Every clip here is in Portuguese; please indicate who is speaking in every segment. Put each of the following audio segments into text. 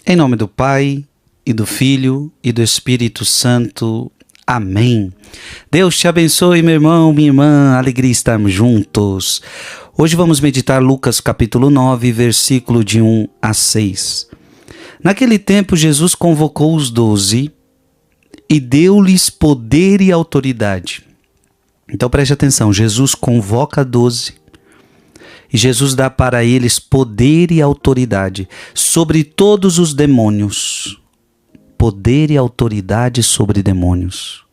Speaker 1: Em nome do Pai, e do Filho, e do Espírito Santo. Amém. Deus te abençoe, meu irmão, minha irmã, alegria estarmos juntos. Hoje vamos meditar Lucas capítulo 9, versículo de 1 a 6. Naquele tempo, Jesus convocou os 12 e deu-lhes poder e autoridade. Então preste atenção, Jesus convoca 12 e Jesus dá para eles poder e autoridade sobre todos os demônios. Poder e autoridade sobre demônios.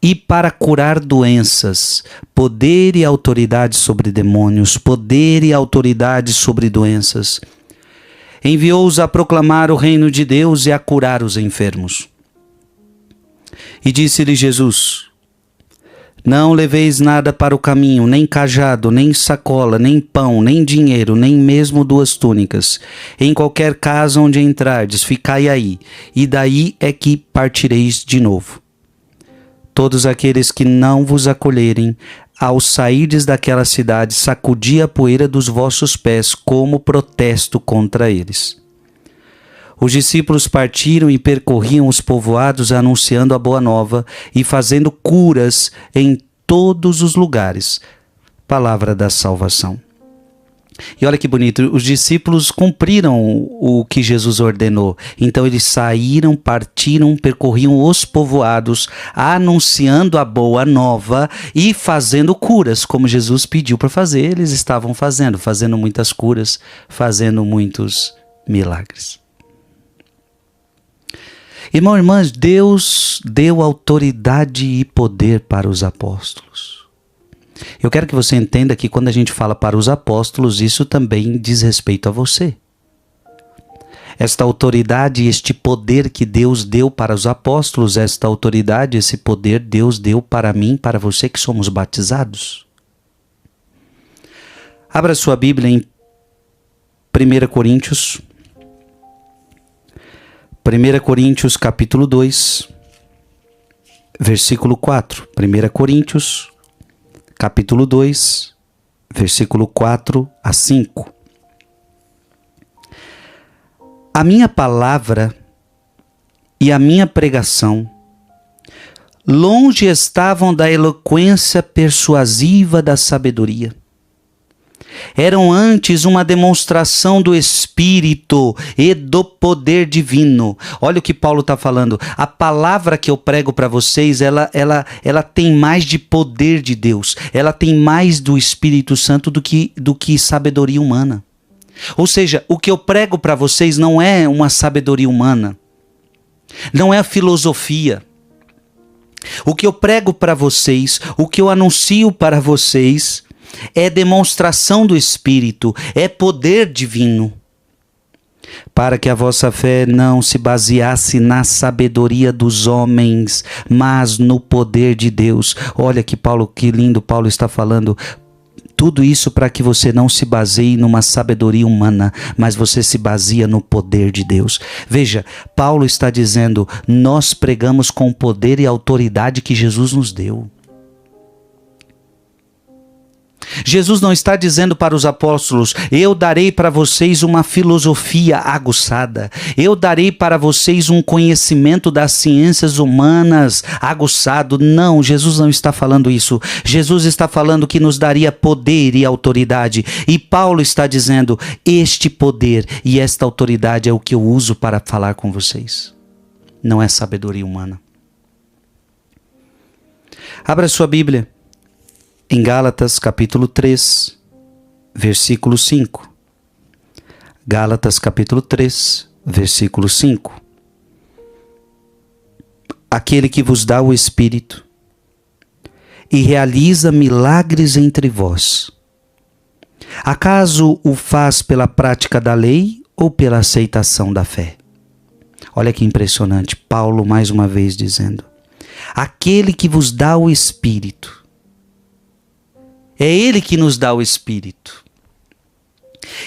Speaker 1: E para curar doenças, poder e autoridade sobre demônios, poder e autoridade sobre doenças. Enviou-os a proclamar o reino de Deus e a curar os enfermos. E disse-lhe Jesus: não leveis nada para o caminho, nem cajado, nem sacola, nem pão, nem dinheiro, nem mesmo 2 túnicas. Em qualquer casa onde entrardes, ficai aí, e daí é que partireis de novo. Todos aqueles que não vos acolherem, ao sairdes daquela cidade, sacudi a poeira dos vossos pés como protesto contra eles. Os discípulos partiram e percorriam os povoados anunciando a boa nova e fazendo curas em todos os lugares. Palavra da salvação. E olha que bonito, os discípulos cumpriram o que Jesus ordenou. Então eles saíram, partiram, percorriam os povoados, anunciando a boa nova e fazendo curas, como Jesus pediu para fazer. Eles estavam fazendo muitas curas, fazendo muitos milagres. Irmão e irmãs, Deus deu autoridade e poder para os apóstolos. Eu quero que você entenda que quando a gente fala para os apóstolos, isso também diz respeito a você. Esta autoridade e este poder que Deus deu para os apóstolos, esta autoridade, esse poder Deus deu para mim, para você que somos batizados. Abra sua Bíblia em 1 Coríntios capítulo 2, versículo 4. 1 Coríntios capítulo 2, versículo 4 a 5. A minha palavra e a minha pregação longe estavam da eloquência persuasiva da sabedoria. Eram antes uma demonstração do Espírito e do poder divino. Olha o que Paulo está falando. A palavra que eu prego para vocês, ela tem mais de poder de Deus. Ela tem mais do Espírito Santo do que sabedoria humana. Ou seja, o que eu prego para vocês não é uma sabedoria humana. Não é filosofia. O que eu prego para vocês, o que eu anuncio para vocês, é demonstração do Espírito, é poder divino. Para que a vossa fé não se baseasse na sabedoria dos homens, mas no poder de Deus. Olha que lindo Paulo está falando. Tudo isso para que você não se baseie numa sabedoria humana, mas você se baseia no poder de Deus. Veja, Paulo está dizendo, nós pregamos com o poder e autoridade que Jesus nos deu. Jesus não está dizendo para os apóstolos, eu darei para vocês uma filosofia aguçada, eu darei para vocês um conhecimento das ciências humanas aguçado. Não, Jesus não está falando isso. Jesus está falando que nos daria poder e autoridade. E Paulo está dizendo, este poder e esta autoridade é o que eu uso para falar com vocês. Não é sabedoria humana. Abra sua Bíblia em Gálatas capítulo 3, versículo 5. Gálatas capítulo 3, versículo 5. Aquele que vos dá o Espírito e realiza milagres entre vós, acaso o faz pela prática da lei ou pela aceitação da fé? Olha que impressionante, Paulo mais uma vez dizendo, aquele que vos dá o Espírito. É Ele que nos dá o Espírito.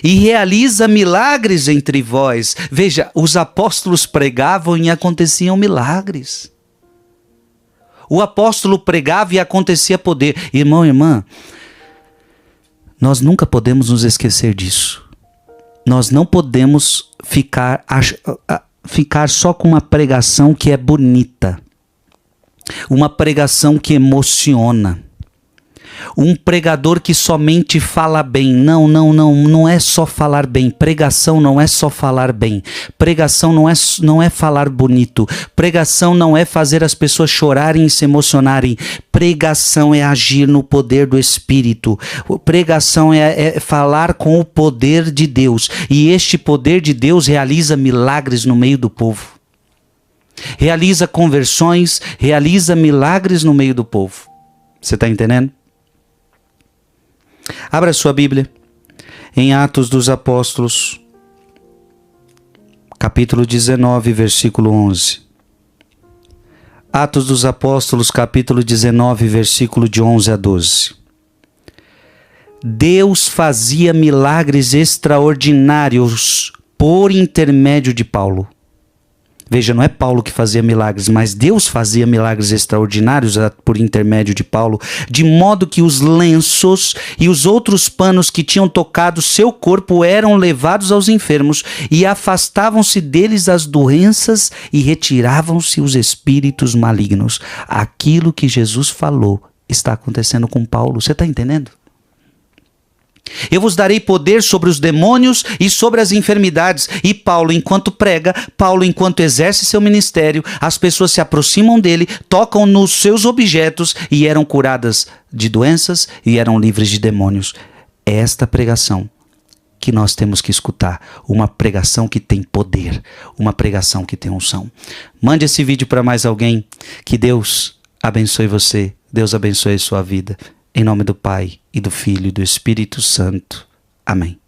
Speaker 1: E realiza milagres entre vós. Veja, os apóstolos pregavam e aconteciam milagres. O apóstolo pregava e acontecia poder. Irmão e irmã, nós nunca podemos nos esquecer disso. nós não podemos ficar só com uma pregação que é bonita, uma pregação que emociona, um pregador que somente fala bem. Não é só falar bem. Pregação não é só falar bem. Pregação não é falar bonito. Pregação não é fazer as pessoas chorarem e se emocionarem. Pregação é agir no poder do Espírito. Pregação é falar com o poder de Deus. E este poder de Deus realiza milagres no meio do povo. Realiza conversões, realiza milagres no meio do povo. Você está entendendo? Abra sua Bíblia em Atos dos Apóstolos, capítulo 19, versículo 11. Atos dos Apóstolos, capítulo 19, versículo de 11 a 12. Deus fazia milagres extraordinários por intermédio de Paulo. Veja, não é Paulo que fazia milagres, mas Deus fazia milagres extraordinários por intermédio de Paulo, de modo que os lenços e os outros panos que tinham tocado seu corpo eram levados aos enfermos e afastavam-se deles as doenças e retiravam-se os espíritos malignos. Aquilo que Jesus falou está acontecendo com Paulo. Você está entendendo? Eu vos darei poder sobre os demônios e sobre as enfermidades. E Paulo, enquanto prega, Paulo, enquanto exerce seu ministério, as pessoas se aproximam dele, tocam nos seus objetos e eram curadas de doenças e eram livres de demônios. É esta pregação que nós temos que escutar. Uma pregação que tem poder, uma pregação que tem unção. Mande esse vídeo para mais alguém. Que Deus abençoe você, Deus abençoe a sua vida. Em nome do Pai, e do Filho, e do Espírito Santo. Amém.